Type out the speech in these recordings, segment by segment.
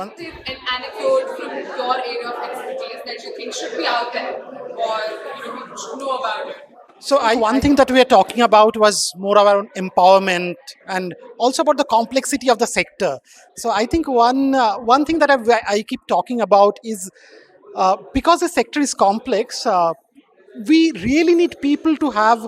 an anecdote from your area of expertise that you think should be out there, or people should know about it? So one thing that we are talking about was more around empowerment and also about the complexity of the sector. So I think one thing that I keep talking about is because the sector is complex, we really need people to have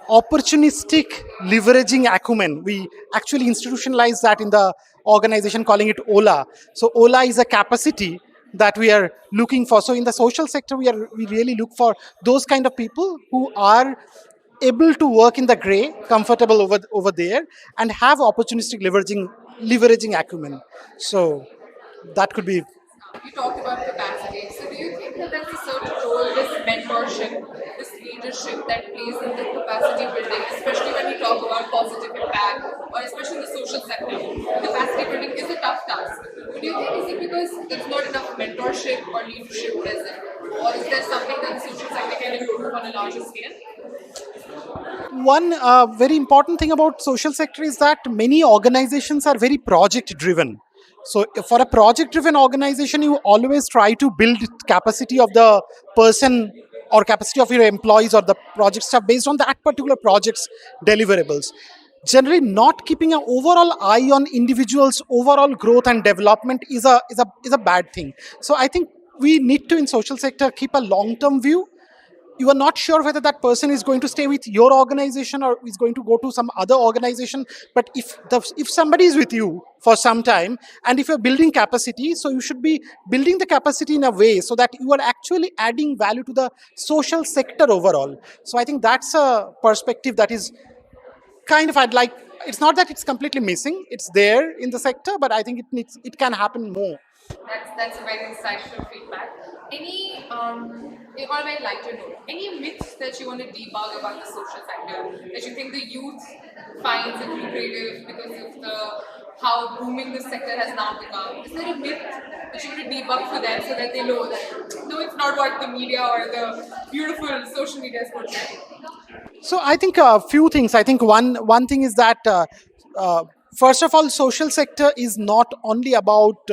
opportunistic leveraging acumen. We actually institutionalize that in the organization, calling it OLA. So OLA is a capacity that we are looking for. So in the social sector, we really look for those kind of people who are able to work in the gray, comfortable over there, and have opportunistic leveraging acumen. So that could be. You talked about capacity. So, do you think that there's a certain role, this mentorship, this leadership that plays in the capacity building, especially when we talk about positive impact, or especially in the social sector? Capacity building is a tough task. Do you think is it because there's not enough mentorship or leadership present, or is there something that the social sector can improve on a larger scale? One very important thing about social sector is that many organizations are very project driven. So for a project driven organization, you always try to build capacity of the person or capacity of your employees or the project staff based on that particular project's deliverables. Generally, not keeping an overall eye on individuals' overall growth and development is a bad thing. So I think we need to, in social sector, keep a long term view. You are not sure whether that person is going to stay with your organization or is going to go to some other organization. But if somebody is with you for some time, and if you're building capacity, so you should be building the capacity in a way so that you are actually adding value to the social sector overall. So I think that's a perspective that is kind of, I'd like, it's not that it's completely missing, it's there in the sector, but I think it can happen more. That's a very insightful feedback. Any or a very lighter note, any myths that you want to debug about the social sector that you think the youth finds it lucrative because of the how booming this sector has now become? Is there a myth that you want to debug for them so that they know that no, it's not what the media or the beautiful social media is portraying? So I think a few things. I think one thing is that first of all, social sector is not only about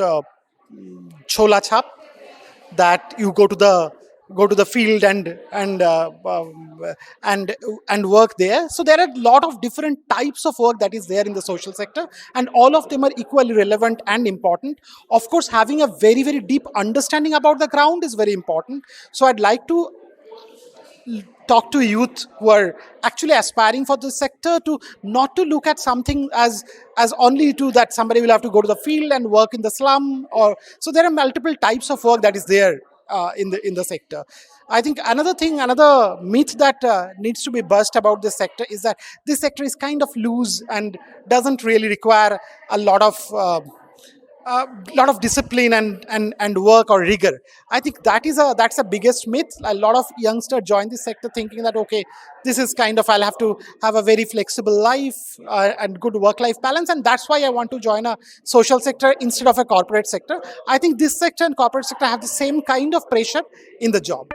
chola chap, that you go to the field and work there. So there are a lot of different types of work that is there in the social sector, and all of them are equally relevant and important. Of course, having a very very deep understanding about the ground is very important. So I'd like to talk to youth who are actually aspiring for this sector to not to look at something as only to that somebody will have to go to the field and work in the slum, or so there are multiple types of work that is there in the sector. I think another myth that needs to be burst about this sector is that this sector is kind of loose and doesn't really require a lot of discipline and work or rigor. I think that's the biggest myth. A lot of youngsters join this sector thinking that okay, this is kind of, I'll have to have a very flexible life and good work-life balance, and that's why I want to join a social sector instead of a corporate sector. I think this sector and corporate sector have the same kind of pressure in the job.